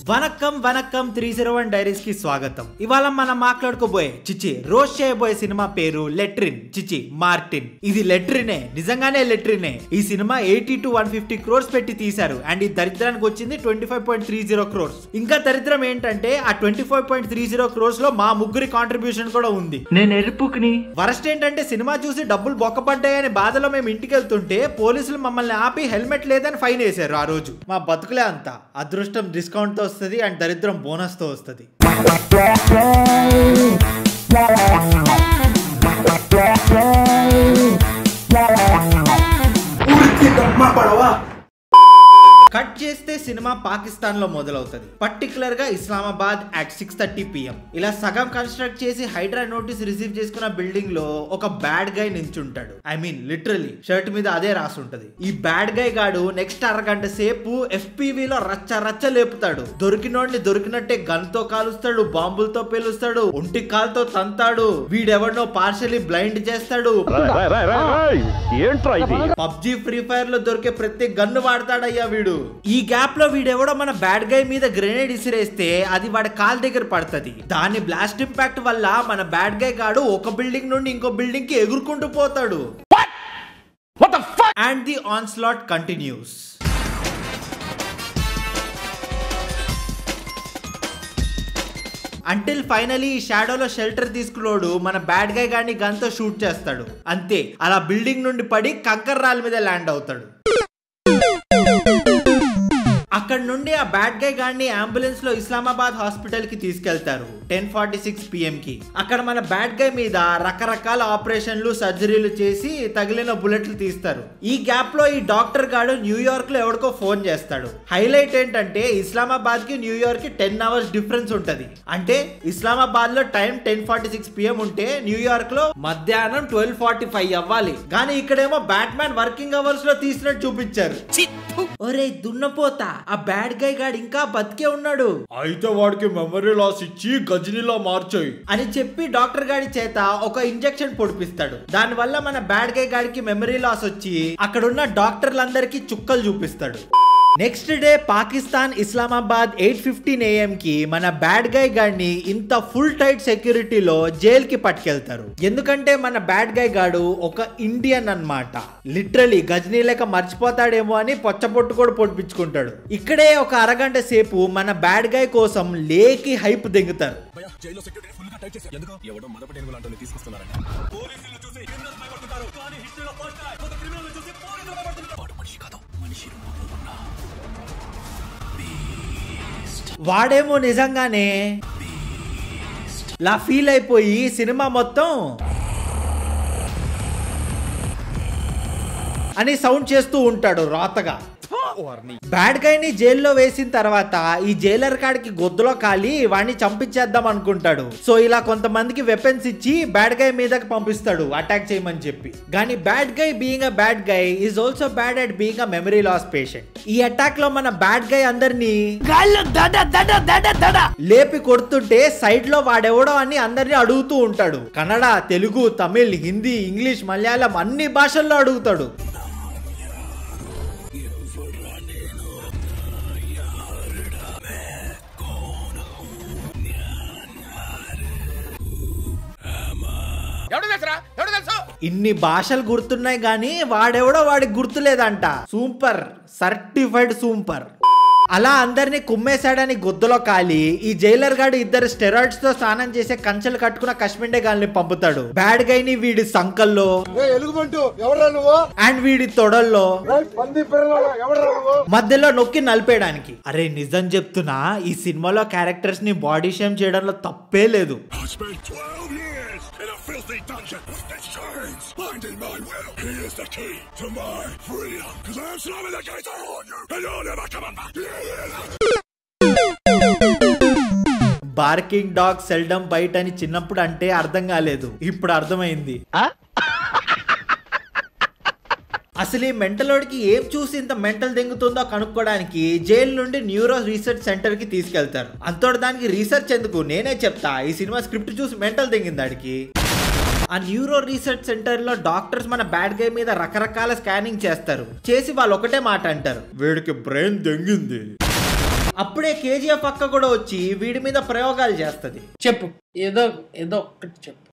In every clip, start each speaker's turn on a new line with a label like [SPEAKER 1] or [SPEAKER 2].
[SPEAKER 1] Vanakkam vanakkam 301 diaries కి స్వాగతం. ఇవాళ మనం మాట్లాడుకోబోయే రోజ్ చేయబోయే సినిమా పేరు లెట్రిన్ మార్టిన్. ఇది లెట్రినే, నిజంగానే లెట్రినే. ఈ సినిమా 80 to 150 crores పెట్టి తీశారు అండ్ ఈ దరిద్రానికి వచ్చింది 25.30 crores. ఇంకా దరిద్రం ఏంటంటే ఆ 25.30 crores లో మా ముగ్గురి కాంట్రిబ్యూషన్ కూడా ఉంది.
[SPEAKER 2] నేను ఎరుపుకుని
[SPEAKER 1] వరస్ట్ ఏంటంటే సినిమా చూసి డబ్బులు బొక్కపడ్డాయని బాధలో మేము ఇంటికి వెళ్తుంటే పోలీసులు మమ్మల్ని ఆపి హెల్మెట్ లేదని ఫైన్ వేశారు. ఆ రోజు మా బతుకులే అంతా. అదృష్టం డిస్కౌంట్ తో వస్తుంది అండ్ దరిద్రం బోనస్ తో వస్తుంది. కట్ చేస్తే సినిమా పాకిస్తాన్ లో మొదలవుతుంది. పర్టికులర్ గా ఇస్లామాబాద్ at 6:30 PM. ఇలా సగం కన్స్ట్రక్ట్ చేసి హైడ్రా నోటీస్ రిసీవ్ చేసుకున్న బిల్డింగ్ లో ఒక బ్యాడ్ గై నించుంటాడు. ఐ మీన్ లిటరలీ షర్ట్ మీద అదే రాసి ఉంటది. ఈ బ్యాడ్ గై గాడు నెక్స్ట్ అరగంట సేపు FPV లో రచ్చ రచ్చ లేపుతాడు. దొరికినోడిని దొరికినట్టే గన్ తో కాలుస్తాడు, బాంబులతో పేలుస్తాడు, ఒంటి కాలుతో తంతాడు, వీడెవడనో పార్షియలీ బ్లైండ్ చేస్తాడు. పబ్జి ఫ్రీ ఫైర్ లో దొరికే ప్రతి గన్ను వాడతాడయ్యా వీడు. ఈ గ్యాప్ లో వీడెవడో మన బ్యాడ్ గై మీద గ్రెనేడ్ ఇసిరేస్తే అది వాడి కాల్ దగ్గర పడుతుంది. దాని బ్లాస్ట్ ఇంపాక్ట్ వల్ల మన బ్యాడ్ గై గాడు ఒక బిల్డింగ్ నుండి ఇంకో బిల్డింగ్ కి ఎగురుకుంటూ పోతాడు. And the onslaught continuous. Until finally ఈ షాడోలో షెల్టర్ తీసుకున్నాడు మన బ్యాడ్ గై గాని గన్ తో షూట్ చేస్తాడు. అంతే, అలా బిల్డింగ్ నుండి పడి కంకర్ రాళ్ళ మీద ల్యాండ్ అవుతాడు. అక్కడ నుండి ఆ బ్యాడ్ గై గాడిని అంబులెన్స్ లో ఇస్లామాబాద్ హాస్పిటల్ కి తీసుకెళ్తారు 10:46 PM కి. అక్కడ మన బ్యాడ్ గై మీద రకరకాల ఆపరేషన్లు సర్జరీలు చేసి తగిలిన బుల్లెట్లు తీస్తారు. ఈ గ్యాప్ లో ఈ డాక్టర్ గాడు న్యూయార్క్ లో ఎవరికో ఫోన్ చేస్తాడు. హైలైట్ ఏంటంటే ఇస్లామాబాద్ కి న్యూయార్క్ కి 10 hours డిఫరెన్స్ ఉంటది. అంటే ఇస్లామాబాద్ లో టైం 10:46 PM ఉంటే న్యూయార్క్ లో మధ్యాహ్నం 12:45 అవ్వాలి. కానీ ఇక్కడేమో బ్యాట్మ్యాన్ వర్కింగ్ అవర్స్ లో తీసినట్టు చూపించారు. ఒరే దున్నపోతా, ఆ బ్యాడ్ గై గాడు ఇంకా బతికే ఉన్నాడు.
[SPEAKER 3] అయితే వాడికి మెమరీ లాస్ ఇచ్చి గజనీలా మార్చాయి
[SPEAKER 1] అని చెప్పి డాక్టర్ గాడి చేత ఒక ఇంజెక్షన్ పొడిపిస్తాడు. దాని వల్ల మన బ్యాడ్ గై గాడికి మెమరీ లాస్ వచ్చి అక్కడున్న డాక్టర్లందరికీ చుక్కలు చూపిస్తాడు. Next day Pakistan Islamabad 8:15 AM కి మన బ్యాడ్ గై గాడిని ఇంత ఫుల్ టైట్ సెక్యూరిటీలో జైల్ కి పట్టుకెళ్తారు. ఎందుకంటే మన బ్యాడ్ గై గాడు ఒక ఇండియన్ అన్నమాట. లిటరలీ గజనీ లేక మర్చిపోతాడేమో అని పొచ్చపొట్టు కూడా పొడిపించుకుంటాడు. ఇక్కడే ఒక అరగంట సేపు మన బ్యాడ్ గై కోసం లేకి హైప్ దింగుతారు. వాడేమో నిజంగానే లా ఫీల్ అయిపోయి సినిమా మొత్తం అని సౌండ్ చేస్తూ ఉంటాడు రాతగా. బ్యాడ్ గైని జైల్లో వేసిన తర్వాత ఈ జైలర్ కాడికి గొద్దులో కాలి వాడిని చంపించేద్దాం అనుకుంటాడు. సో ఇలా కొంతమందికి వెపన్స్ ఇచ్చి బ్యాడ్ గై మీదకి పంపిస్తాడు అటాక్ చేయమని చెప్పి. కానీ bad guy being a bad guy is also bad at being a memory loss patient. ఈ అటాక్ లో మన బ్యాడ్ గై అందరినీ లేపి కొడుతుంటే సైడ్ లో వాడెవడో అని అందరినీ అడుగుతూ ఉంటాడు. కన్నడ, తెలుగు, తమిళ్, హిందీ, ఇంగ్లీష్, మలయాళం అన్ని భాషల్లో అడుగుతాడు. ఇన్ని భాషలు గుర్తున్నాయి గానీ వాడెవడో వాడికి గుర్తులేదంట. Super, certified super. అలా అందరినీ కుమ్మేశాడని గొద్దులో కాలి ఈ జైలర్ గాడు ఇద్దరు స్టెరాయిడ్స్ తో స్నానం చేసే కంచెలు కట్టుకున్న కశ్మిండే గాల్ని పంపుతాడు. బ్యాడ్ గైని వీడి సంకల్లో అండ్ వీడి తొడల్లో మధ్యలో నొక్కి నలిపేయడానికి. అరే నిజం చెప్తున్నా, ఈ సినిమాలో క్యారెక్టర్స్ ని బాడీ షేమ్ చేయడంలో తప్పే లేదు. Filthy dungeon with its chains binding my will. He is the key to my freedom. Cause I am slamming the gates on you and you'll never come back. Barking dog seldom bite అని చిన్నప్పుడు అంటే అర్థం కాలేదు, ఇప్పుడు అర్థమైంది. అసలు ఈ మెంటలోడికి ఏం చూసి ఇంత మెంటల్ దెంగుతుందో కనుక్కోవడానికి జైలు నుండి న్యూరో రీసెర్చ్ సెంటర్ కి తీసుకెళ్తారు. అంతోటి దానికి రీసెర్చ్ ఎందుకు, నేనే చెప్తా. ఈ సినిమా స్క్రిప్ట్ చూసి మెంటల్ దెంగింది ఆడికి. ఆ న్యూరో రీసెర్చ్ సెంటర్ లో డాక్టర్స్ మన బ్యాడ్ గై మీద రకరకాల స్కానింగ్ చేస్తారు. చేసి వాళ్ళు ఒకటే మాట అంటారు, వీడికి బ్రెయిన్ దెంగింది. అప్పుడే కేజీఎఫ్ అక్క కూడా వచ్చి వీడి మీద ప్రయోగాలు చేస్తది.
[SPEAKER 2] చెప్పు, ఏదో ఏదో ఒక్కటి చెప్పు.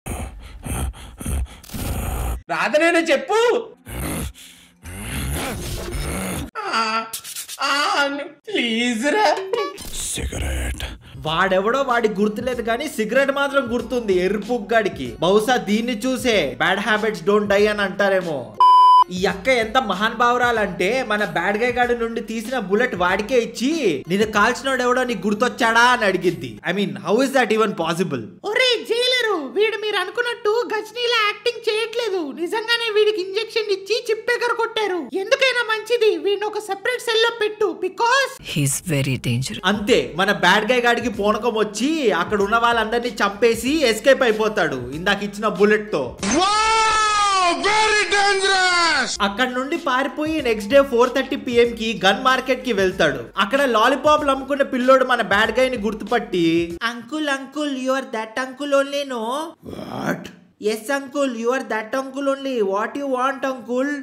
[SPEAKER 2] రాధనేనే చెప్పు. ప్లీజ్ రా.
[SPEAKER 3] సిగరెట్.
[SPEAKER 1] వాడెవడో వాడి గుర్తులేదు కానీ సిగరెట్ మాత్రం గుర్తుంది ఎర్రిపుగ్గాడికి. బహుశా దీన్ని చూసే బ్యాడ్ హ్యాబిట్స్ డోంట్ డై అని అంటారేమో. ఈ అక్క ఎంత మహానుభావురాలంటే మన బ్యాడ్ గై గాడి నుండి తీసిన బుల్లెట్ వాడికే ఇచ్చి నేను కాల్చినోడు ఎవడో నీకు గుర్తొచ్చాడా అని అడిగిద్ది. I mean how is that even possible?
[SPEAKER 4] ఒరే జైలరు, వీడు మీరు అనుకున్నట్టు గజనీలా యాక్టింగ్ చేయట్లేదు. నిజంగానే వీడికి ఇంజెక్షన్ ఇచ్చి చిప్పెగర కొట్టారు. ఎందుకైనా మంచిది వీడిని ఒక సెపరేట్ సెల్ లో పెట్టు, బికాస్
[SPEAKER 5] హీస్ వెరీ డేంజరస్.
[SPEAKER 1] అంతే, మన బ్యాడ్ గై గాడికి పూనకం వచ్చి అక్కడ ఉన్న వాళ్ళందరినీ చంపేసి ఎస్కేప్ అయిపోతాడు ఇందాక ఇచ్చిన బుల్లెట్ తో. అక్కడ నుండి పారిపోయి నెక్స్ట్ డే 4:30 PM కి గన్ మార్కెట్ కి వెళ్తాడు. అక్కడ లాలీపాప్ అమ్ముకున్న పిల్లోడు మన బ్యాడ్ గై ని గుర్తుపట్టి, uncle uncle you are that uncle only no? What? Yes uncle you are that uncle only. What you want uncle?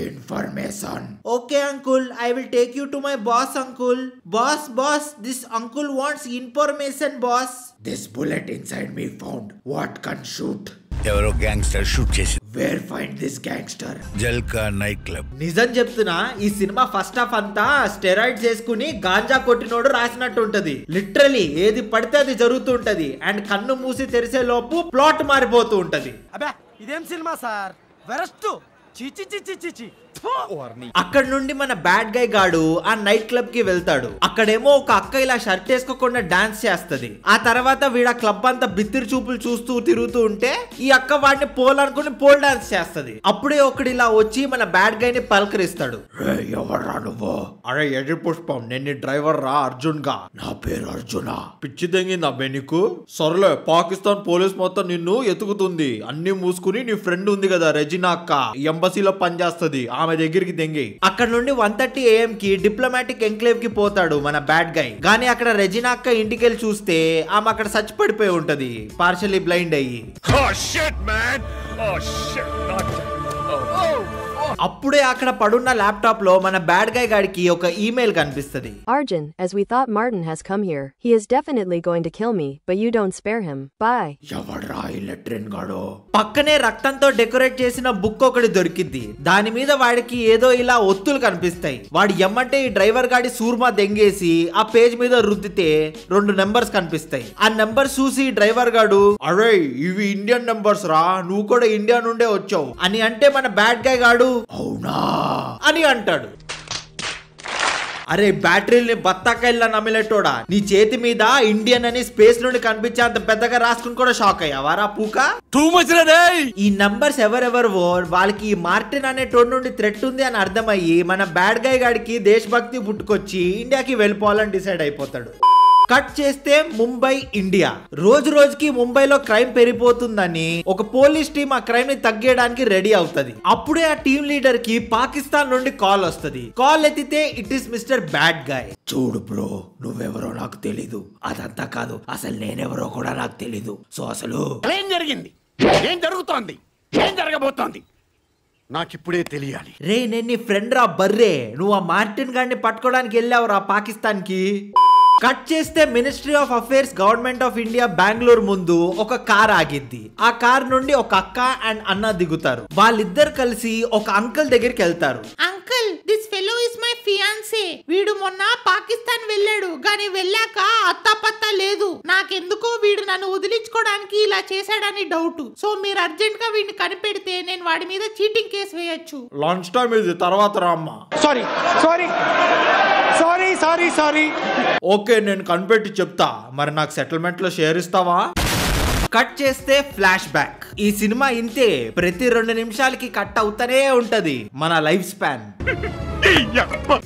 [SPEAKER 1] Information. Okay uncle, I will take you to my boss uncle. Boss, this uncle wants information boss. This bullet inside me found. What can shoot?
[SPEAKER 6] ఎవరో gangster shoot చేసి.
[SPEAKER 1] Where find this gangster?
[SPEAKER 6] జల్కా night club.
[SPEAKER 1] నిజం చెప్తున్నా, ఈ cinema first half అంతా steroids చేసుకుని గాంజా కొట్టినోడు రాసినట్టు ఉంటది. లిటరలీ ఏది పడితే అది జరుగుతూ ఉంటది. అండ్ కన్ను మూసి తెరిసే లోపు ప్లాట్ మారిపోతూ ఉంటది.
[SPEAKER 7] అబ్బా ఇదేం సినిమా సార్, వెరస్ట్.
[SPEAKER 1] అక్కడ నుండి మన బ్యాడ్ గై గాడు ఆ నైట్ క్లబ్ కి వెళ్తాడు. అక్కడేమో ఒక అక్క ఇలా షర్ట్ వేసుకోకుండా డాన్స్ చేస్తది. ఆ తర్వాత వీడ క్లబ్ అంతా బిత్తిరి చూపులు చూస్తూ తిరుగుతూ ఉంటే ఈ అక్క వాడిని పోల్ అనుకుని పోల్ డాన్స్ చేస్తది. అప్పుడే ఒకడు ఇలా వచ్చి మన బ్యాడ్ గై ని పలకరిస్తాడు.
[SPEAKER 3] ఎవర్రా నువ్వు? అరే ఎర్రి పుష్పం, నేను డ్రైవర్ రా అర్జున్ గా. నా పేరు అర్జున. పిచ్చి తెంగిందా బే నీకు? సర్లే, పాకిస్తాన్ పోలీస్ మొత్తం నిన్ను ఎతుకుతుంది. అన్ని మూసుకుని నీ ఫ్రెండ్ ఉంది కదా రెజినా అక్క, ఎంబసీలో పనిచేస్తది, ఆమె దగ్గరికి తెంగి.
[SPEAKER 1] అక్కడ నుండి 1:30 AM కి డిప్లొమాటిక్ ఎంక్లేవ్ కి పోతాడు మన బ్యాడ్ గై. కానీ అక్కడ రెజినా అక్క ఇంటికి వెళ్ళి చూస్తే ఆమె అక్కడ చచ్చి పడిపోయి ఉంటది, పార్షల్లీ బ్లైండ్ అయ్యి. అప్పుడే అక్కడ పడున్న ల్యాప్టాప్ లో మన బ్యాడ్ గై గాడికి ఒక ఈమెయిల్ కనిపిస్తది.
[SPEAKER 8] Arjun, as we thought Martin has come here. He is definitely going to kill me, but you don't spare him. Bye.
[SPEAKER 3] ఎవడ్రా ఈ లెట్రిన్ గాడు?
[SPEAKER 1] పక్కనే రక్తంతో డెకరేట్ చేసిన బుక్ ఒకటి దొరికింది. దాని మీద వాడికి ఏదో ఇలా ఒత్తులు కనిపిస్తాయి. వాడు ఎమ్మంటే ఈ డ్రైవర్ గాడి సూర్మా దెంగేసి ఆ పేజ్ మీద రుద్దితే 2 నెంబర్స్ కనిపిస్తాయి. ఆ నెంబర్ చూసి డ్రైవర్ గాడు,
[SPEAKER 3] అరే ఇవి ఇండియన్ నెంబర్స్ రా, నువ్వు కూడా ఇండియా నుండే వచ్చావు
[SPEAKER 1] అని అంటే మన బ్యాడ్ గై గాడు
[SPEAKER 3] అవునా
[SPEAKER 1] అని అంటాడు. అరే బ్యాటరీల్ని బత్తాకాయల్లా నమిలేటోడా, నీ చేతి మీద ఇండియన్ అని స్పేస్ నుండి కనిపించే అంత పెద్దగా రాసుకుని కూడా షాక్ అయ్యావారా పూక? ఈ నంబర్స్ ఎవరెవరో వాళ్ళకి ఈ మార్టిన్ అనే టోన్ నుండి థ్రెట్ ఉంది అని అర్థమయ్యి మన బ్యాడ్ గై గాడికి దేశభక్తి పుట్టుకొచ్చి ఇండియాకి వెళ్ళిపోవాలని డిసైడ్ అయిపోతాడు. కట్ చేస్తే ముంబై, ఇండియా. రోజు రోజుకి ముంబైలో క్రైమ్ పెరిగిపోతుందని ఒక పోలీస్ టీం ఆ క్రైమ్ ని తగ్గడానికి రెడీ అవుతది. అప్పుడే ఆ టీం లీడర్ కి పాకిస్తాన్ నుండి కాల్ వస్తది. కాల్ ఎత్తితే it is mister bad guy.
[SPEAKER 3] చూడు బ్రో, నువ్వెవరో నాకు తెలీదు. అదంతా కాదు, అసలు నేనెవరో కూడా నాకు తెలీదు. సో అసలు
[SPEAKER 7] ఏం జరిగింది, ఏం జరుగుతోంది, ఏం జరగబోతోంది నాకిప్పుడే తెలియాలి.
[SPEAKER 1] రే నేను నీ ఫ్రెండ్ రా బర్రే, నువ్వు ఆ మార్టిన్ గాడిని పట్టుకోవడానికి వెళ్ళావురా పాకిస్తాన్ కి. కట్ చేస్తే ministry of affairs government of India Bengaluru ముందు ఒక కార్ ఆగిద్ది. ఆ కార్ నుండి ఒక అక్క అండ్ అన్న దిగుతారు. వాళ్ళిద్దరు కలిసి ఒక అంకుల్ దగ్గరికి వెళ్తారు.
[SPEAKER 4] Uncle, this fellow is my fiance. వీడు మొన్న పాకిస్తాన్ వెళ్ళాడు, గాని వెళ్ళాక అత్తాపత్తా లేదు. నాకెందుకో వీడు నన్ను వదిలించుకోవడానికి ఇలా చేశాడని డౌట్. సో మీరు అర్జెంట్ గా వీడిని కనిపెడితే నేను వాడి మీద చీటింగ్ కేసు వేయొచ్చు.
[SPEAKER 3] లంచ్ టైం ఇది, తర్వాత రామ్మా.
[SPEAKER 7] Sorry sorry sorry sorry sorry
[SPEAKER 3] okay, నేను కనిపెట్టి చెప్తా. మరి నాకు సెటిల్మెంట్ లో షేర్ ఇస్తావా?
[SPEAKER 1] కట్ చేస్తే ఫ్లాష్ బ్యాక్. ఈ సినిమా ఇంతే, ప్రతి 2 నిమిషాలకి కట్ అవుతానే ఉంటది మన లైఫ్ స్పాన్.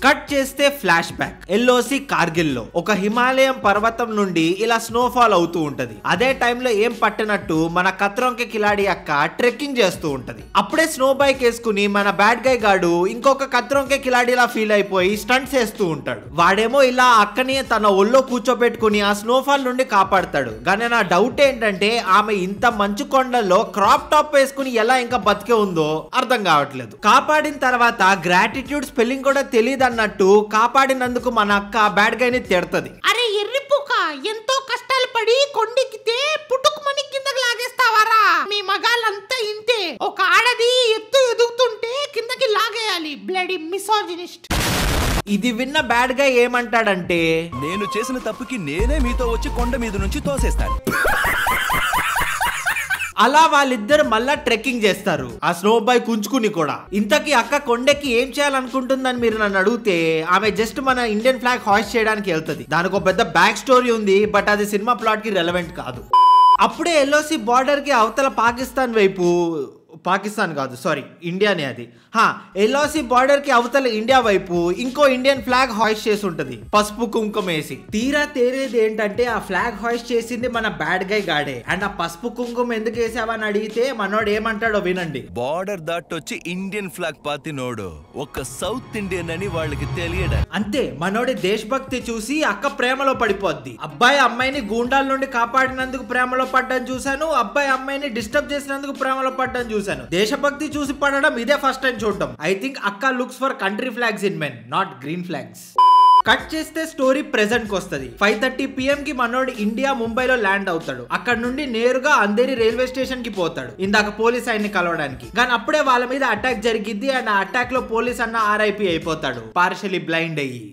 [SPEAKER 1] కట్ చేస్తే ఫ్లాష్ బ్యాక్. ఎల్ఓసి కార్గిల్ లో ఒక హిమాలయం పర్వతం నుండి ఇలా స్నోఫాల్ అవుతూ ఉంటది. అదే టైంలో ఏం పట్టినట్టు మన కత్రోంకే కిలాడి అక్క ట్రెక్కింగ్ చేస్తూ ఉంటది. అప్పుడే స్నో బైక్ వేసుకుని మన బ్యాడ్ గై గాడు ఇంకొక కత్రోంకే కిలాడిలా ఫీల్ అయిపోయి స్టంట్స్ వేస్తూ ఉంటాడు. వాడేమో ఇలా అక్కని తన ఒళ్ళో కూర్చోబెట్టుకుని ఆ స్నోఫాల్ నుండి కాపాడతాడు. కానీ నా డౌట్ ఏంటంటే ఆమె ఇంత మంచు కొండల్లో క్రాప్ టాప్ వేసుకుని ఎలా ఇంకా బతికే ఉందో అర్థం కావట్లేదు. కాపాడిన తర్వాత గ్రాటిట్యూడ్ స్పెల్లింగ్ స్పెల్లింగ్ కూడా తెలియదు అన్నట్టు కాపాడినందుకు మన అక్క బ్యాడ్ గైని తిడతది.
[SPEAKER 4] అరే ఎర్రిపుక, ఎంతో కష్టాలు పడి కొండెక్కితే పుట్టుకుమని కిందకి లాగేస్తావారా? మీ మగాళ్ళంతా ఇంతే. ఒక ఆడది ఎదుగుతుంటే కిందకి లాగేయాలి. Bloody misogynist.
[SPEAKER 1] ఇది విన్న బ్యాడ్ గై ఏమంటాడంటే,
[SPEAKER 5] నేను చేసిన తప్పుకి నేనే మీతో వచ్చి కొండ మీద నుంచి తోసేస్తాను.
[SPEAKER 1] అలా వాళ్ళిద్దరు మళ్ళా ట్రెక్కింగ్ చేస్తారు, ఆ స్నో బైక్ ఉంచుకుని కూడా. ఇంతకీ అక్క కొండకి ఏం చేయాలనుకుంటుందని మీరు నన్ను అడిగితే, ఆమె జస్ట్ మన ఇండియన్ ఫ్లాగ్ హాయిస్ట్ చేయడానికి వెళ్తుంది. దానికి ఒక పెద్ద బ్యాక్ స్టోరీ ఉంది, బట్ అది సినిమా ప్లాట్ కి రెలవెంట్ కాదు. అప్పుడే ఎల్ఓసి బార్డర్ కి అవతల పాకిస్తాన్ వైపు, పాకిస్తాన్ కాదు సారీ ఇండియానే అది, ఎల్ఓసి బార్డర్ కి అవతల ఇండియా వైపు ఇంకో ఇండియన్ ఫ్లాగ్ హాయిస్ట్ చేసి ఉంటది, పసుపు కుంకుమ వేసి. తీరా తేరేది ఏంటంటే ఆ ఫ్లాగ్ హాయిస్ట్ చేసింది మన బ్యాడ్ గై గాడే. అండ్ ఆ పసుపు కుంకుమ ఎందుకు వేసావని అడిగితే మనోడు ఏమంటాడో వినండి.
[SPEAKER 5] బార్డర్ దాటొచ్చి ఇండియన్ ఫ్లాగ్ పాతినోడు ఒక సౌత్ ఇండియన్ అని వాళ్ళకి తెలియడా.
[SPEAKER 1] అంతే, మనోడి దేశభక్తి చూసి అక్క ప్రేమలో పడిపోద్ది. అబ్బాయి అమ్మాయిని గూండాల నుండి కాపాడినందుకు ప్రేమలో పడ్డం చూశాను, అబ్బాయి అమ్మాయిని డిస్టర్బ్ చేసినందుకు ప్రేమలో పడ్డం చూశాను. దేశభక్తి చూసి పడడం ఇదే ఫస్ట్ టైం చూడటం. ఐ థింక్ అక్క looks for country flags in men, not green flags. Cut చేస్తే స్టోరీ ప్రెజెంట్ కి వస్తుంది. 5:30 PM కి మనోడు ఇండియా ముంబైలో ల్యాండ్ అవుతాడు. అక్కడ నుండి నేరుగా అంధేరి రైల్వే స్టేషన్ కి పోతాడు ఇందాక పోలీస్ ఆయన్ని కలవడానికి. కానీ అప్పుడే వాళ్ళ మీద అటాక్ జరిగిద్ది. అండ్ ఆ అటాక్ లో పోలీస్ అన్న RIP అయిపోతాడు, పార్షియలీ బ్లైండ్ అయ్యి.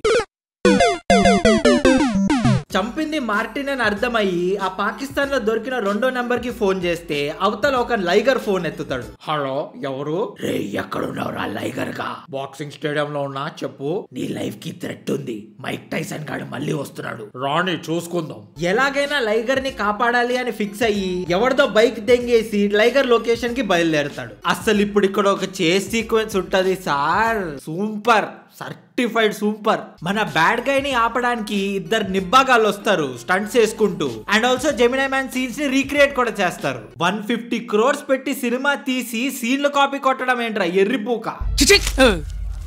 [SPEAKER 1] చంపింది మార్టిన్ అని అర్థమయ్యి ఆ పాకిస్తాన్ లో దొరికిన 2వ నెంబర్ కి ఫోన్ చేస్తే అవతల ఒక లైగర్ ఫోన్ ఎత్తుతాడు.
[SPEAKER 3] హలో, ఎవరు?
[SPEAKER 1] రే ఎక్కడున్నావురా లైగర్ గా?
[SPEAKER 3] బాక్సింగ్ స్టేడియం లో ఉన్నా, చెప్పు.
[SPEAKER 1] నీ లైఫ్ కి థ్రెట్ ఉంది, మైక్ టైసన్ గాడు మళ్ళీ వస్తున్నాడు.
[SPEAKER 3] రాణి చూసుకుందాం.
[SPEAKER 1] ఎలాగైనా లైగర్ ని కాపాడాలి అని ఫిక్స్ అయ్యి ఎవరిదో బైక్ దెంగేసి లైగర్ లొకేషన్ కి బయలుదేరుతాడు. అసలు ఇప్పుడు ఇక్కడ ఒక చేస్ సీక్వెన్స్ ఉంటది సార్, సూపర్, సర్టిఫైడ్ సూపర్. మన బ్యాడ్ గై ని ఆపడానికి ఇద్దరు నిబ్బాగాళ్ళు వస్తారు స్టంట్స్ చేసుకుంటూ. And also Gemini man scenes ని రీక్రియేట్ కూడా చేస్తారు. 150 crores పెట్టి సినిమా తీసి సీన్లు కాపీ కొట్టడం ఏంట్రా ఎర్రిపూక.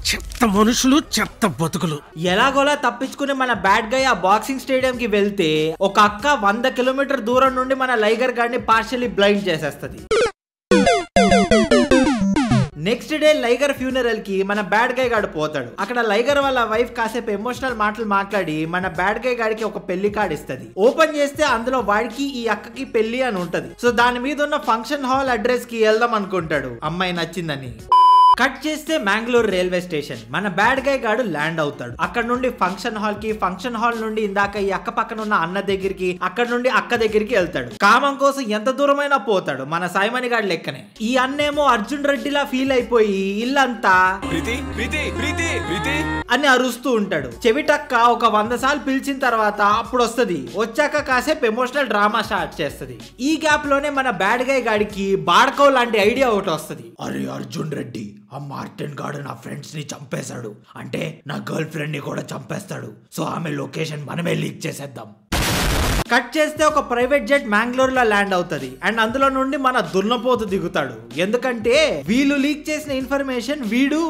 [SPEAKER 2] చెత్త మనుషులు, చెత్త బతుకులు.
[SPEAKER 1] ఎలాగోలా తప్పించుకుని మన బ్యాడ్ గై ఆ బాక్సింగ్ స్టేడియం కి వెళ్తే ఒక అక్క 100 కిలోమీటర్ దూరం నుండి మన లైగర్ గాడిని పార్షియలీ బ్లైండ్ చేసేస్తది. నెక్స్ట్ డే లైగర్ ఫ్యూనరల్ కి మన బ్యాడ్ గై గాడు పోతాడు. అక్కడ లైగర్ వాళ్ళ వైఫ్ కాసేపు ఎమోషనల్ మాటలు మాట్లాడి మన బ్యాడ్ గై గాడికి ఒక పెళ్లి కార్డ్ ఇస్తది. ఓపెన్ చేస్తే అందులో వాడికి ఈ అక్కకి పెళ్లి అని ఉంటది. సో దాని మీద ఉన్న ఫంక్షన్ హాల్ అడ్రస్ కి వెళ్దాం అనుకుంటాడు అమ్మాయి నచ్చిందని. కట్ చేస్తే మ్యాంగ్లూర్ రైల్వే స్టేషన్. మన బ్యాడ్ గై గాడు ల్యాండ్ అవుతాడు. అక్కడ నుండి ఫంక్షన్ హాల్ కి, ఫంక్షన్ హాల్ నుండి ఇందాక ఈ అక్క పక్కన ఉన్న అన్న దగ్గరికి, అక్కడ నుండి అక్క దగ్గరికి వెళ్తాడు. కామం కోసం ఎంత దూరమైనా పోతాడు, మన సాయిమణి గాడి లెక్కనే. ఈ అన్నేమో అర్జున్ రెడ్డిలా ఫీల్ అయిపోయి ఇల్లంతా అని అరుస్తూ ఉంటాడు. చెవిటక్క ఒక 100 సార్లు పిలిచిన తర్వాత అప్పుడు వస్తది. వచ్చాక కాసేపు ఎమోషనల్ డ్రామా స్టార్ట్ చేస్తది. ఈ గ్యాప్ లోనే మన బ్యాడ్ గై గాడికి బాడకో లాంటి ఐడియా ఒకటి వస్తది.
[SPEAKER 3] అరే అర్జున్ రెడ్డి, ఆ మార్టిన్ గాడు నా ఫ్రెండ్స్ ని చంపేశాడు అంటే నా గర్ల్ ఫ్రెండ్ ని కూడా చంపేస్తాడు. సో ఆమె లొకేషన్ మనమే లీక్ చేసేద్దాం.
[SPEAKER 1] కట్ చేస్తే ఒక ప్రైవేట్ జెట్ మ్యాంగ్లూర్ లో ల్యాండ్ అవుతది. అండ్ అందులో నుండి మన దున్నపోతు దిగుతాడు. ఎందుకంటే వీళ్ళు లీక్ చేసిన ఇన్ఫర్మేషన్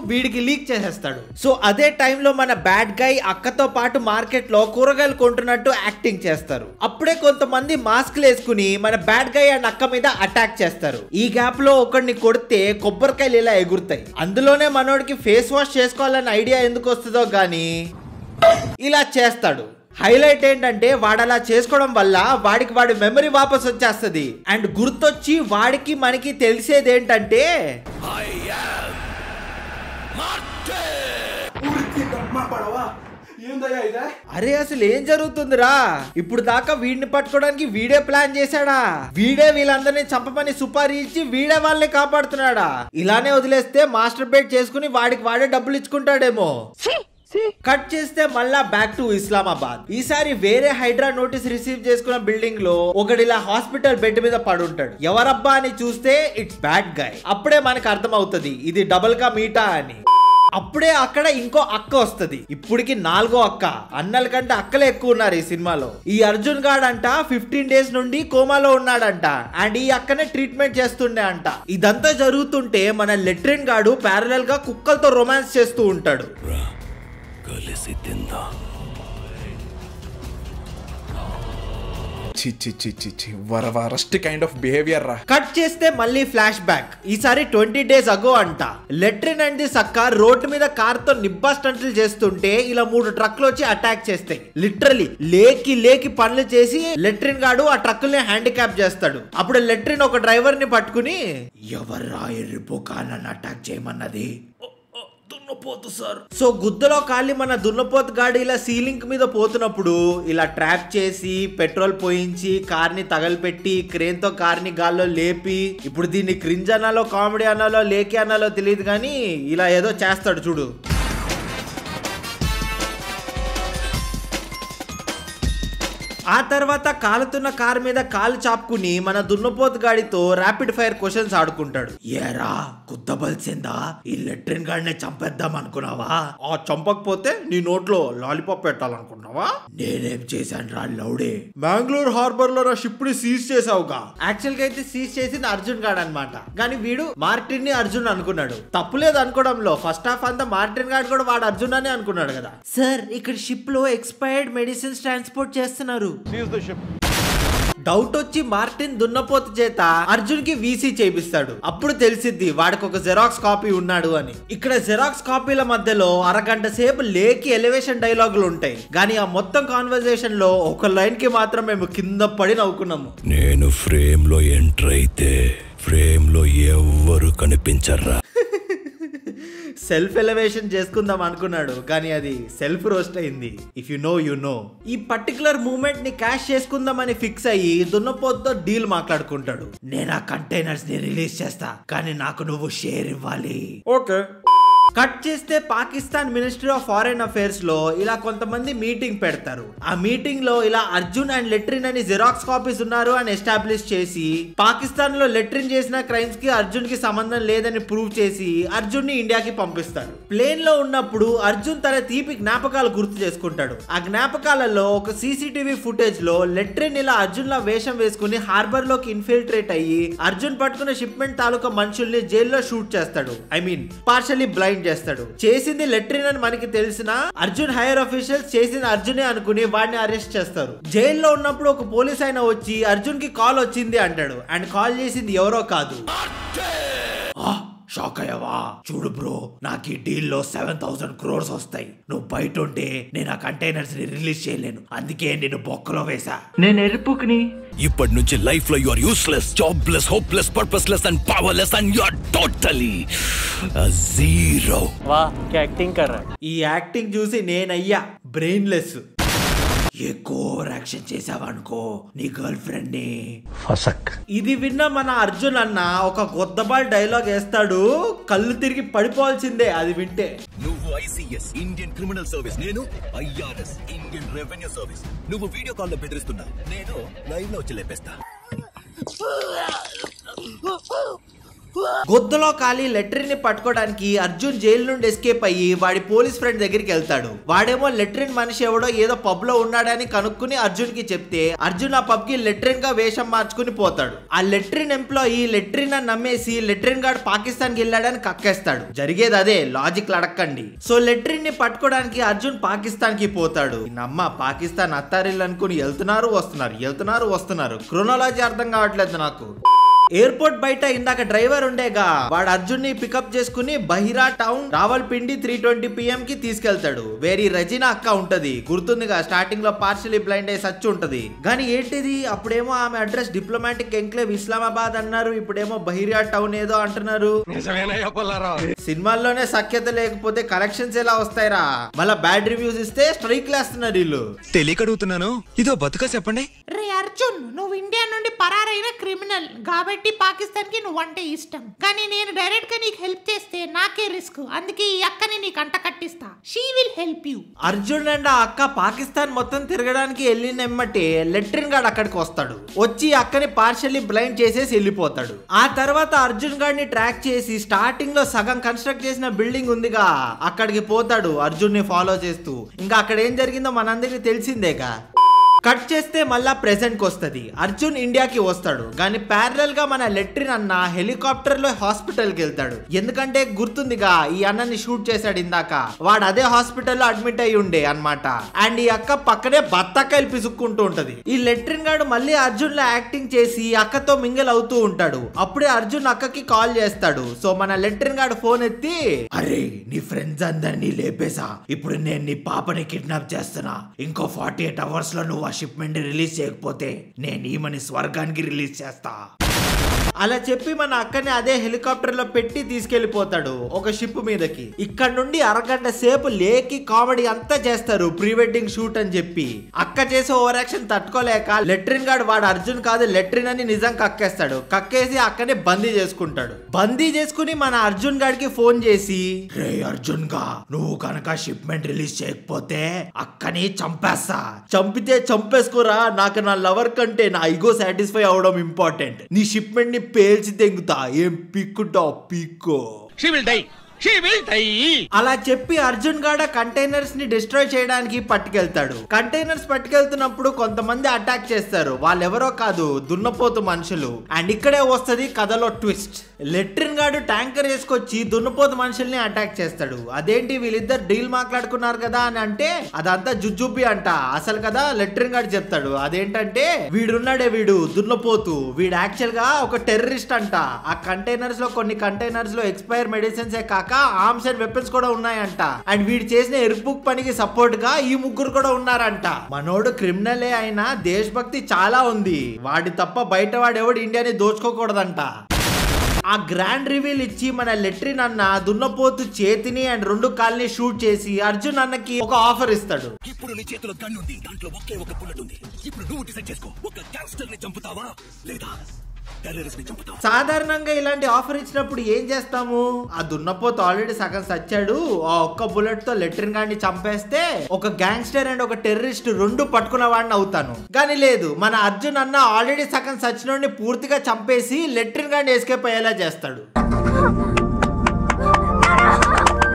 [SPEAKER 1] వీడికి లీక్ చేసేస్తాడు. సో అదే టైంలో మన బ్యాడ్ గై అక్కతో పాటు మార్కెట్ లో కూరగాయలు కొంటున్నట్టు యాక్టింగ్ చేస్తారు. అప్పుడే కొంతమంది మాస్క్లు వేసుకుని మన బ్యాడ్ గై అండ్ అక్క మీద అటాక్ చేస్తారు. ఈ గ్యాప్ లో ఒకడిని కొడితే కొబ్బరికాయలు ఇలా ఎగురుతాయి. అందులోనే మనోడికి ఫేస్ వాష్ చేసుకోవాలన్న ఐడియా ఎందుకు వస్తుందో గానీ ఇలా చేస్తాడు. హైలైట్ ఏంటంటే వాడలా చేసుకోవడం వల్ల వాడి మెమరీ వాపస్ వచ్చేస్తుంది. అండ్ గుర్తొచ్చి వాడికి మనకి తెలిసేది ఏంటంటే అరే అసలు ఏం జరుగుతుందిరా? ఇప్పుడు దాకా వీడిని పట్టుకోవడానికి వీడే ప్లాన్ చేశాడా? వీడే వీళ్ళందరినీ చంపమని సుపారీ ఇచ్చి వీడే వాళ్ళని కాపాడుతున్నాడా? ఇలానే వదిలేస్తే మాస్టర్ బేట్ చేసుకుని వాడే డబ్బులు ఇచ్చుకుంటాడేమో. కట్ చేస్తే మళ్ళా బ్యాక్ టు ఇస్లామాబాద్. ఈసారి వేరే హైడ్రా నోటీస్ రిసీవ్ చేసుకున్న బిల్డింగ్ లో ఒకడిలా హాస్పిటల్ బెడ్ మీద పడుంటాడు. ఎవరబ్బా అని చూస్తే ఇట్స్ బ్యాడ్ గై. అప్పుడే మనకు అర్థం అవుతుంది ఇది డబుల్ కా మీటా అని. అప్పుడే అక్కడ ఇంకో అక్క వస్తది. ఇప్పటికి 4వ అక్క. అన్నల కంటే అక్కలే ఎక్కువ ఉన్నారు ఈ సినిమాలో. ఈ అర్జున్ గాడ్ అంట 15 days నుండి కోమాలో ఉన్నాడంట. అండ్ ఈ అక్కనే ట్రీట్మెంట్ చేస్తుండే అంట. ఇదంతా జరుగుతుంటే మన లెట్రిన్ గాడు ప్యారలల్ గా కుక్కలతో రొమాన్స్ చేస్తూ ఉంటాడు.
[SPEAKER 9] వరస్ట్ కైండ్ ఆఫ్ బిహేవియర్ రా.
[SPEAKER 1] కట్ చేస్తే మళ్ళీ ఫ్లాష్ బ్యాక్. ఈసారి 20 days అగో అంట. లెట్రిన్ అండ్ ది సక్క రోడ్డు మీద కార్ తో నిబ్బా స్టంట్లు చేస్తుంటే ఇలా 3 ట్రక్లు వచ్చి అటాక్ చేస్తాయి. లిటరలీ లేకి పనులు చేసి లెట్రిన్ గాడు ఆ ట్రక్కుల్ని హ్యాండిక్యాప్ చేస్తాడు. అప్పుడు లెట్రిన్ ఒక డ్రైవర్ ని పట్టుకుని, ఎవర్రా ఎర్రిపోకా నన్ను అటాక్ చేయమన్నది? దున్నపోతు సార్. సో గుద్దలో కాలి మన దున్నపోతు గాడి ఇలా సీలింగ్ మీద పోతున్నప్పుడు ఇలా ట్రాప్ చేసి పెట్రోల్ పోయించి కార్ ని తగలపెట్టి క్రేన్ తో కార్ ని గాల్లో లేపి, ఇప్పుడు దీన్ని క్రింజ్ అనాలో కామెడీ అనాలో లేకి అనాలో తెలియదు కానీ ఇలా ఏదో చేస్తాడు చూడు. ఆ తర్వాత కాలుతున్న కార్ మీద కాలు చాపుకుని మన దున్నపోతు గాడితో ర్యాపిడ్ ఫైర్ క్వశ్చన్స్ ఆడుకుంటాడు. ఏరా కుద్దబల్సిందా, ఈ లెట్రిన్ గాడిని చంపేద్దాం అనుకున్నావా? ఆ చంపకపోతే నీ నోట్లో లాలీపాప్ పెట్టాలనుకున్నావా? నేనేం చేశాను రా లౌడే? మ్యాంగ్లూర్ హార్బర్ లో నా షిప్ ని సీజ్ చేసావుగా. యాక్చువల్ గా అయితే సీజ్ చేసింది అర్జున్ గాడు అనమాట. కానీ వీడు మార్టిన్ ని అర్జున్ అనుకున్నాడు. తప్పులేదు అనుకోవడంలో. ఫస్ట్ హాఫ్ అంతా మార్టిన్ గాడు కూడా వాడు అర్జున్ అని అనుకున్నాడు కదా. సార్ ఇక్కడ షిప్ లో ఎక్స్పైర్డ్ మెడిసిన్స్ ట్రాన్స్పోర్ట్ చేస్తున్నారు. డౌట్ వచ్చి మార్టిన్ దున్నపోతు చేత అర్జున్ కి వీసీ చేపిస్తాడు. అప్పుడు తెలిసిద్ది వాడికి ఒక జెరాక్స్ కాపీ ఉన్నాడు అని. ఇక్కడ జెరాక్స్ కాపీల మధ్యలో అరగంట సేపు లేకి ఎలివేషన్ డైలాగులు ఉంటాయి. కానీ ఆ మొత్తం కాన్వర్సేషన్ లో ఒక లైన్ కి మాత్రం మేము కింద పడి నవ్వుకున్నాము.
[SPEAKER 6] నేను ఫ్రేమ్ లో ఎంటర్ అయితే ఫ్రేమ్ లో ఎవ్వరు కనిపించర్రా.
[SPEAKER 1] సెల్ఫ్ ఎలివేషన్ చేసుకుందాం అనుకున్నాడు కానీ అది సెల్ఫ్ రోస్ట్ అయింది. If you know you know. ఈ పర్టికులర్ మూమెంట్ ని క్యాష్ చేసుకుందామని ఫిక్స్ అయ్యి దున్నపోతుతో డీల్ మాట్లాడుకుంటాడు. నేను ఆ కంటైనర్స్ ని రిలీజ్ చేస్తా కానీ నాకు నువ్వు షేర్ ఇవ్వాలి.
[SPEAKER 3] ఓకే.
[SPEAKER 1] కట్ చేస్తే Pakistan ministry of foreign affairs లో ఇలా కొంతమంది మీటింగ్ పెడతారు. ఆ మీటింగ్ లో ఇలా అర్జున్ అండ్ లెట్రిన్ అని జిరాక్స్ కాపీస్ ఉన్నారు అని ఎస్టాబ్లిష్ చేసి, పాకిస్తాన్ లో లెట్రిన్ చేసిన క్రైమ్స్ కి అర్జున్ కి సంబంధం లేదని ప్రూవ్ చేసి అర్జున్ ని ఇండియాకి పంపిస్తారు. ప్లేన్ లో ఉన్నప్పుడు అర్జున్ తన తీపి జ్ఞాపకాలు గుర్తు చేసుకుంటాడు. ఆ జ్ఞాపకాలలో ఒక సీసీటీవీ ఫుటేజ్ లో లెట్రిన్ ఇలా అర్జున్ లా వేషం వేసుకుని హార్బర్ లోకి ఇన్ఫిల్ట్రేట్ అయ్యి అర్జున్ పట్టుకున్న షిప్మెంట్ తాలూకా మనుషుల్ని జైల్లో షూట్ చేస్తాడు. ఐ మీన్ పార్షల్లీ బ్లైండ్ చేస్తాడు. చేసింది లెట్రిన్ అని మనకి తెలిసిన అర్జున్ హైయర్ ఆఫీషియల్స్ చేసింది అర్జునే అనుకుని వాడిని అరెస్ట్ చేస్తారు. జైల్లో ఉన్నప్పుడు ఒక పోలీస్ ఆయన వచ్చి అర్జున్ కి కాల్ వచ్చింది అంటాడు. అండ్ కాల్ చేసింది ఎవరో కాదు.
[SPEAKER 3] షాక్ అయ్యావా? చూడు బ్రో, నాకు ఈ డీల్ లో 7,000 crores వస్తాయి. నువ్వు బయట ఉంటే నేను ఆ కంటైనర్స్ ని రిలీజ్ చేయలేను. అందుకే నేను బొక్కలో వేసా.
[SPEAKER 1] నేను ఎరుపుకుని
[SPEAKER 6] ఇప్పటి నుంచి లైఫ్ లో you are useless, jobless, hopeless, purposeless and powerless and you are totally zero.
[SPEAKER 1] వా యాక్టింగ్ కర్. ఈ యాక్టింగ్ చూసి నేనయ్యా బ్రెయిన్లెస్.
[SPEAKER 3] ఎక్కువ యాక్షన్ చేసావనుకో నీ గర్ల్ ఫ్రెండ్ ని
[SPEAKER 6] ఫసక్.
[SPEAKER 1] ఇది విన్న మన అర్జున్ అన్న ఒక కొత్తబాల్ డైలాగ్ వేస్తాడు. కళ్ళు తిరిగి పడిపోవాల్సిందే అది వింటే.
[SPEAKER 5] నువ్వు ICS ఇండియన్ క్రిమినల్ సర్వీస్, నేను IRS ఇండియన్ రెవెన్యూ సర్వీస్. నువ్వు వీడియో కాల్ లో బెదిరిస్తున్నా, నేను లైవ్ లో వచ్చి లేపేస్తా.
[SPEAKER 1] గొద్దలో ఖాళీ లెట్రిన్ ని పట్టుకోవడానికి అర్జున్ జైలు నుండి ఎస్కేప్ అయ్యి వాడి పోలీస్ ఫ్రెండ్ దగ్గరికి వెళ్తాడు. వాడేమో లెట్రిన్ మనిషి ఎవడో ఏదో పబ్ లో ఉన్నాడని కనుక్కుని అర్జున్ కి చెప్తే అర్జున్ ఆ పబ్ కి లెట్రిన్ గా వేషం మార్చుకుని పోతాడు. ఆ లెట్రిన్ ఎంప్లాయీ లెట్రిన్ అని నమ్మేసి లెట్రిన్ గాడు పాకిస్తాన్ కి వెళ్ళాడని కక్కేస్తాడు. జరిగేది అదే, లాజిక్ అడక్కండి. సో లెట్రిన్ ని పట్టుకోవడానికి అర్జున్ పాకిస్తాన్ కి పోతాడు. నమ్మ పాకిస్తాన్ అత్తారిల్లు అనుకుని వెళ్తున్నారు వస్తున్నారు. క్రోనాలజీ అర్థం కావట్లేదు నాకు. ఎయిర్పోర్ట్ బయట ఇందాక డ్రైవర్ ఉండేగా, వాడు అర్జున్ ని పికప్ చేసుకుని బహిరా టౌన్ రావల్పిండి 3:20 PM కి తీసుకెళ్తాడు. వేరే రజినా అక్క ఉంటది గుర్తుందిగా, స్టార్టింగ్ లో పార్షియలీ బ్లైండ్ అయ్యి సచ్చి ఉంటది. కానీ ఏంటిది, అప్పుడేమో ఆమె అడ్రస్ డిప్లొమాటిక్ ఎంక్లేవ్ ఇస్లామాబాద్ అన్నారు, ఇప్పుడేమో బహిరా టౌన్ ఏదో అంటున్నారు. సినిమాల్లోనే సఖ్యత లేకపోతే కలెక్షన్స్ ఎలా వస్తాయిరా? మళ్ళా బ్యాడ్ రివ్యూస్ ఇస్తే స్ట్రైక్ లేస్తున్నారు వీళ్ళు.
[SPEAKER 10] తెలియకడుగుతున్నాను, ఇదో బతుక చెప్పండి.
[SPEAKER 4] రే అర్జున్, నువ్వు ఇండియా నుండి పరారైన క్రిమినల్ కాబట్టి పాకిస్తాన్ కి నువ్వంటే ఇష్టం. కానీ నేను డైరెక్ట్ గా నీకు హెల్ప్ చేస్తే నాకే రిస్క్. అందుకే ఈ అక్కని నీకు అంట కట్టిస్తా. She will help you.
[SPEAKER 1] Arjun and ఆ అక్క పాకిస్తాన్ మొత్తం తిరగడానికి వెళ్ళినమ్మటే లెట్రిన్ గాడు అక్కడికి వస్తాడు. వచ్చి అక్కని పార్షియల్లీ బ్లైండ్ చేసేసి వెళ్ళిపోతాడు. ఆ తర్వాత అర్జున్ గాడిని ట్రాక్ చేసి స్టార్టింగ్ లో సగం కన్స్ట్రక్ట్ చేసిన బిల్డింగ్ ఉందిగా, అక్కడికి పోతాడు అర్జున్ ని ఫాలో చేస్తూ. ఇంకా అక్కడ ఏం జరిగిందో మనందరికి తెలిసిందేగా. కట్ చేస్తే మళ్ళా ప్రెసెంట్ కి వస్తది. అర్జున్ ఇండియాకి వస్తాడు, కానీ ప్యారలల్ గా మన లెట్రిన్ అన్న హెలికాప్టర్ లో హాస్పిటల్ కి వెళ్తాడు. ఎందుకంటే గుర్తుందిగా ఈ అన్నని షూట్ చేశాడు ఇందాక, వాడు అదే హాస్పిటల్ లో అడ్మిట్ అయి ఉండే అన్నమాట. అండ్ ఈ అక్క పక్కనే బత్తకాయలు పిసుక్కుంటూ ఉంటది. ఈ లెట్రిన్ గాడు మళ్ళీ అర్జున్ లో యాక్టింగ్ చేసి అక్కతో మింగిల్ అవుతూ ఉంటాడు. అప్పుడే అర్జున్ అక్కకి కాల్ చేస్తాడు. సో మన లెట్రిన్ గాడు ఫోన్ ఎత్తి,
[SPEAKER 3] అరే నీ ఫ్రెండ్స్ అందరినీ లేపేసా, ఇప్పుడు నేను నీ పాపని కిడ్నాప్ చేస్తున్నా. ఇంకో 48 అవర్స్ లో నువ్వు ఆ షిప్మెంట్ రిలీజ్ చేయకపోతే నేను ఈమెని స్వర్గానికి రిలీజ్ చేస్తా.
[SPEAKER 1] అలా చెప్పి మన అక్కని అదే హెలికాప్టర్ లో పెట్టి తీసుకెళ్లిపోతాడు ఒక షిప్ మీదకి. ఇక్కడ నుండి అరగంట సేపు లేకి కామెడీ అంతా చేస్తారు, ప్రీ వెడ్డింగ్ షూట్ అని చెప్పి. అక్క చేసే ఓవర్ యాక్షన్ తట్టుకోలేక లెట్రిన్ గాడు వాడు అర్జున్ కాదు లెట్రిన్ అని నిజం కక్కేస్తాడు. కక్కేసి అక్కని బందీ చేసుకుంటాడు. బందీ చేసుకుని మన అర్జున్ గాడికి ఫోన్ చేసి,
[SPEAKER 3] రే అర్జున్ గా, నువ్వు కనుక షిప్మెంట్ రిలీజ్ చేయకపోతే అక్కని చంపేస్తా.
[SPEAKER 1] చంపితే చంపేసుకోరా, నాకు నా లవర్ కంటే నా ఈగో సాటిస్ఫై అవడం ఇంపార్టెంట్. నీ షిప్మెంట్ ని పేల్చి తెంగుతా, ఏం పీక్కుటావు పీక్కో. అలా చెప్పి అర్జున్ గాడ కంటైనర్స్ ని డిస్ట్రాయ్ చేయడానికి పట్టుకెళ్తాడు. కంటైనర్స్ పట్టుకెళ్తున్నప్పుడు కొంతమంది అటాక్ చేస్తారు. వాళ్ళెవరో కాదు, దున్నపోతు మనుషులు. అండ్ ఇక్కడే వస్తది కథలో ట్విస్ట్. లెట్రిన్ గాడు ట్యాంకర్ వేసుకొచ్చి దున్నపోతు మనుషుల్ని అటాక్ చేస్తాడు. అదేంటి వీళ్ళిద్దరు డీల్ మాట్లాడుకున్నారు కదా అని అంటే, అదంతా జుజుబి అంట. అసలు కదా లెట్రిన్ గాడు చెప్తాడు. అదేంటంటే వీడున్నాడే వీడు దున్నపోతు, వీడు యాక్చువల్ గా ఒక టెర్రరిస్ట్ అంట. ఆ కంటైనర్స్ లో కొన్ని కంటైనర్స్ లో ఎక్స్పైర్ మెడిసిన్స్ కాక ఆర్మ్స్ అండ్ వెపన్స్ కూడా ఉన్నాయంట. అండ్ వీడు చేసిన ఎరుపుక్ పనికి సపోర్ట్ గా ఈ ముగ్గురు కూడా ఉన్నారంట. మనోడు క్రిమినలే అయినా దేశభక్తి చాలా ఉంది. వాడి తప్ప బయట వాడెవడు ఇండియాని దోచుకోకూడదంట. ఆ గ్రాండ్ రివీల్ ఇచ్చి మన లెట్రిన్ అన్న దున్నపోతు చేతిని అండ్ 2 కాళ్ళని షూట్ చేసి అర్జున్ అన్నకి ఒక ఆఫర్ ఇస్తాడు.
[SPEAKER 5] ఇప్పుడు నీ చేతిలో గన్ ఉంది, దాంట్లో ఒకే ఒక బుల్లెట్ ఉంది. ఇప్పుడు నువ్వు డిసైడ్ చేసుకో, ఒక గ్యాంగ్స్టర్ ని చంపుతావా లేదా టెర్రరిస్ట్ ని చంపుతావా?
[SPEAKER 1] సాధారణంగా ఇలాంటి ఆఫర్ ఇచ్చినప్పుడు ఏం చేస్తాము, ఆ దున్నపోతు ఆల్రెడీ సగం సచ్చాడు, ఆ ఒక్క బుల్లెట్ తో లెట్రిన్ గాడిని చంపేస్తే ఒక గ్యాంగ్స్టర్ అండ్ ఒక టెర్రరిస్ట్ 2 పట్టుకున్న వాడిని అవుతాను. కానీ లేదు, మన అర్జున్ అన్న ఆల్రెడీ సగం సచ్చినోడిని పూర్తిగా చంపేసి లెట్రిన్ గాడిని ఎస్కేప్ అయ్యేలా చేస్తాడు.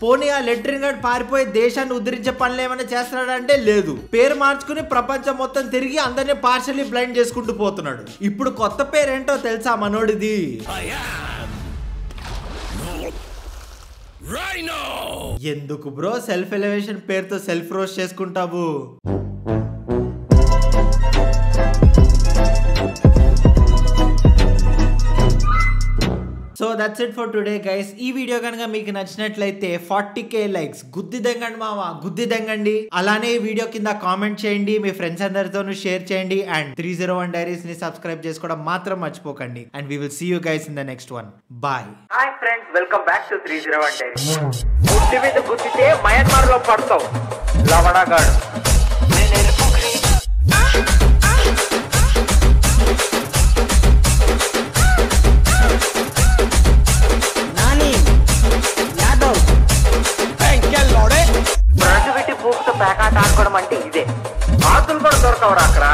[SPEAKER 1] పోనీ ఆ లెట్రిన్ గార్డ్ పారిపోయి దేశాన్ని ఉద్ధరించే పనులు ఏమైనా చేస్తున్నాడంటే లేదు. పేరు మార్చుకుని ప్రపంచం మొత్తం తిరిగి అందరినీ పార్షల్లీ బ్లైండ్ చేసుకుంటూ పోతున్నాడు. ఇప్పుడు కొత్త పేరేంటో తెలుసా మనోడిది? ఎందుకు బ్రో సెల్ఫ్ ఎలివేషన్ పేరుతో సెల్ఫ్ రోస్ట్ చేసుకుంటావు? So that's it for today guys. ఈ వీడియో కనుక మీకు నచ్చినట్లయితే 40k లైక్స్ గుద్ది దెంగండి మావా, గుద్ది దెంగండి. అలానే ఈ వీడియో కింద కామెంట్ చేయండి, మీ ఫ్రెండ్స్ అందరితోనూ షేర్ చేయండి. అండ్ 301 డైరీస్ ని సబ్స్క్రైబ్ చేసుకోవడం మాత్రం మర్చిపోకండి. And we will see you guys in the next one. Bye.
[SPEAKER 11] Hi friends, welcome back to 301 diaries. గుడ్డి మీద గుద్దితే మయన్మార్ లో పడతావు లవడగాడు. బ్రష్ పెట్టి పూకుతో పేకాట ఆడుకోవడం అంటే ఇదే. ఆతులు కూడా దొరకవరా అక్కడ?